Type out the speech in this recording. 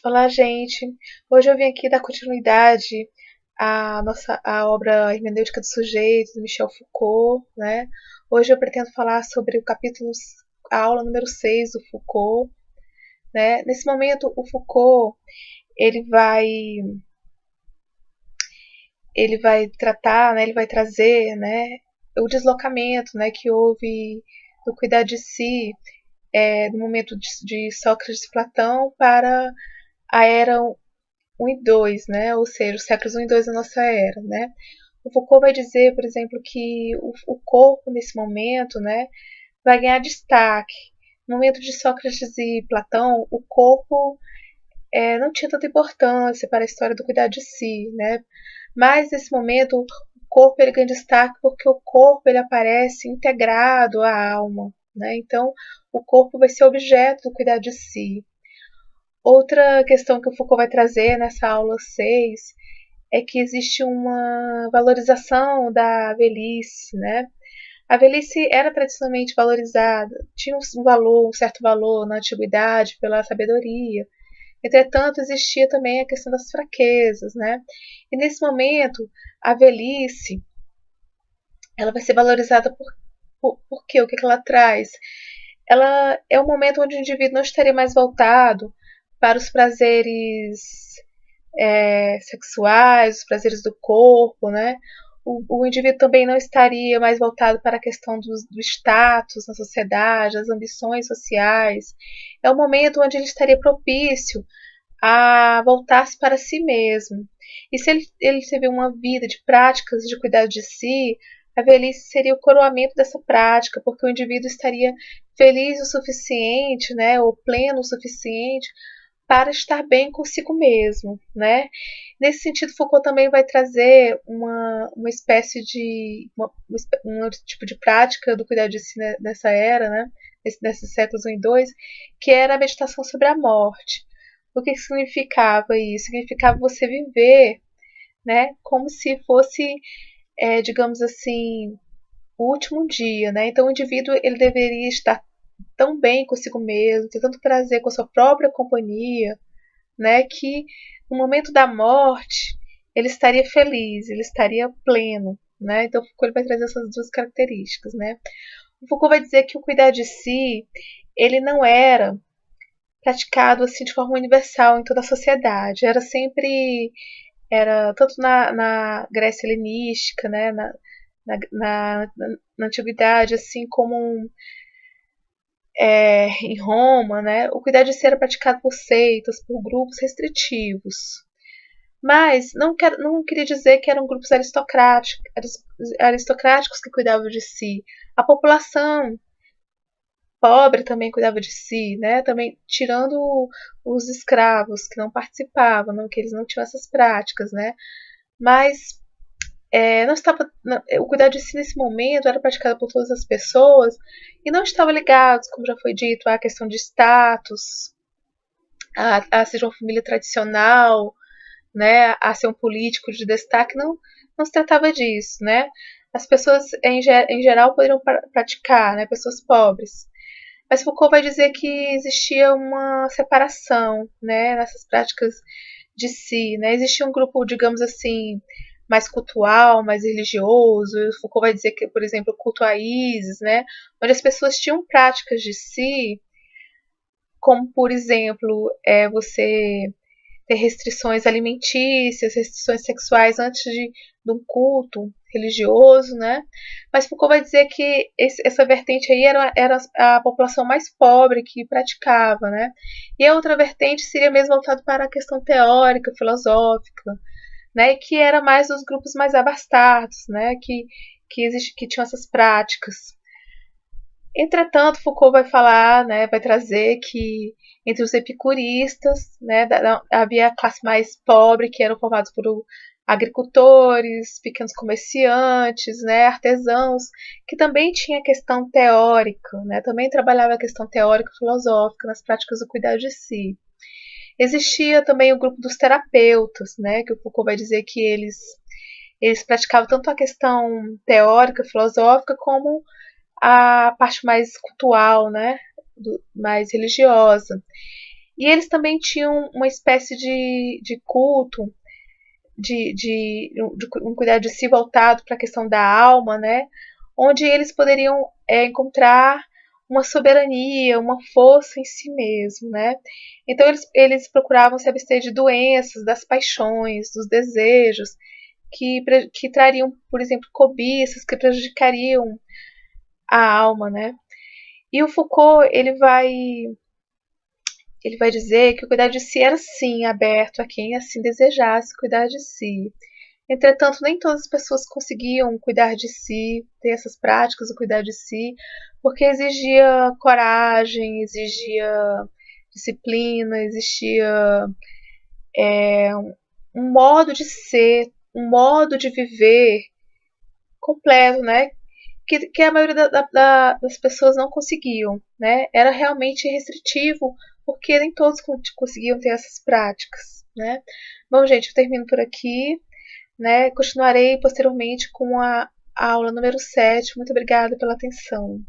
Olá, gente. Hoje eu vim aqui dar continuidade à obra Hermenêutica do Sujeito, do Michel Foucault, né? Hoje eu pretendo falar sobre a aula número 6 do Foucault, né? Nesse momento, o Foucault, ele vai ele vai tratar, né, ele vai trazer, né, o deslocamento, né, que houve do cuidar de si, no momento de Sócrates e Platão para a era um e 2, né? Ou seja, os séculos um e 2 da nossa era, né? O Foucault vai dizer, por exemplo, que o corpo nesse momento, né, vai ganhar destaque. No momento de Sócrates e Platão, o corpo não tinha tanta importância para a história do cuidar de si, né? Mas nesse momento o corpo ele ganha destaque porque o corpo ele aparece integrado à alma, né? Então o corpo vai ser objeto do cuidar de si. Outra questão que o Foucault vai trazer nessa aula 6 é que existe uma valorização da velhice, né? A velhice era tradicionalmente valorizada, tinha um certo valor na antiguidade pela sabedoria. Entretanto, existia também a questão das fraquezas, né? E nesse momento, a velhice, ela vai ser valorizada por quê? O que ela traz? Ela é um momento onde o indivíduo não estaria mais voltado para os prazeres sexuais, os prazeres do corpo, né? O indivíduo também não estaria mais voltado para a questão do status na sociedade, as ambições sociais. É um momento onde ele estaria propício a voltar-se para si mesmo. E se ele teve uma vida de práticas de cuidado de si, a velhice seria o coroamento dessa prática, porque o indivíduo estaria feliz o suficiente, né, ou pleno o suficiente para estar bem consigo mesmo, né? Nesse sentido, Foucault também vai trazer uma espécie de um tipo de prática do cuidado de si nessa era, né? Nesses séculos 1 e 2, que era a meditação sobre a morte. O que significava isso? Significava você viver, né, como se fosse, digamos assim, o último dia, né? Então o indivíduo ele deveria estar tão bem consigo mesmo, ter tanto prazer com a sua própria companhia, né, que no momento da morte ele estaria feliz, ele estaria pleno, né? Então Foucault ele vai trazer essas duas características, né? O Foucault vai dizer que o cuidar de si ele não era praticado assim de forma universal em toda a sociedade, era tanto na Grécia helenística, né, na antiguidade, assim como em Roma, né, o cuidar de si era praticado por seitas, por grupos restritivos. Mas não queria dizer que eram grupos aristocráticos que cuidavam de si. A população pobre também cuidava de si, né? Também tirando os escravos que não participavam, não, que eles não tinham essas práticas, né? Mas não estava, o cuidado de si nesse momento era praticado por todas as pessoas e não estava ligado, como já foi dito, à questão de status, a ser uma família tradicional, né, a ser um político de destaque, não se tratava disso, né? As pessoas em geral poderiam praticar, né, pessoas pobres. Mas Foucault vai dizer que existia uma separação, né, nessas práticas de si, né? Existia um grupo, digamos assim, mais cultual, mais religioso. Foucault vai dizer que, por exemplo, o culto a Ísis, né, onde as pessoas tinham práticas de si, como por exemplo, você ter restrições alimentícias, restrições sexuais antes de um culto religioso, né? Mas Foucault vai dizer que essa vertente aí era a população mais pobre que praticava, né? E a outra vertente seria mesmo voltada para a questão teórica, filosófica, né? Que era mais dos grupos mais abastados, né? Que tinham essas práticas. Entretanto, Foucault vai falar, né, vai trazer que entre os epicuristas, né, havia a classe mais pobre, que eram formados por agricultores, pequenos comerciantes, né, artesãos, que também tinha questão teórica, né, também trabalhava a questão teórica e filosófica nas práticas do cuidado de si. Existia também o grupo dos terapeutas, né, que o Foucault vai dizer que eles praticavam tanto a questão teórica, filosófica, como a parte mais cultural, né, mais religiosa. E eles também tinham uma espécie de culto, de um cuidado de si voltado para a questão da alma, né? Onde eles poderiam encontrar uma soberania, uma força em si mesmo, né? Então eles procuravam se abster de doenças, das paixões, dos desejos, que trariam, por exemplo, cobiças, que prejudicariam a alma, né? E o Foucault, ele vai dizer que o cuidar de si era sim aberto a quem assim desejasse cuidar de si. Entretanto, nem todas as pessoas conseguiam cuidar de si, ter essas práticas do cuidar de si, porque exigia coragem, exigia disciplina, existia um modo de ser, um modo de viver completo, né? Que a maioria das pessoas não conseguiam, né? Era realmente restritivo, porque nem todos conseguiam ter essas práticas, né? Bom, gente, eu termino por aqui, né? Continuarei posteriormente com a aula número 7. Muito obrigada pela atenção.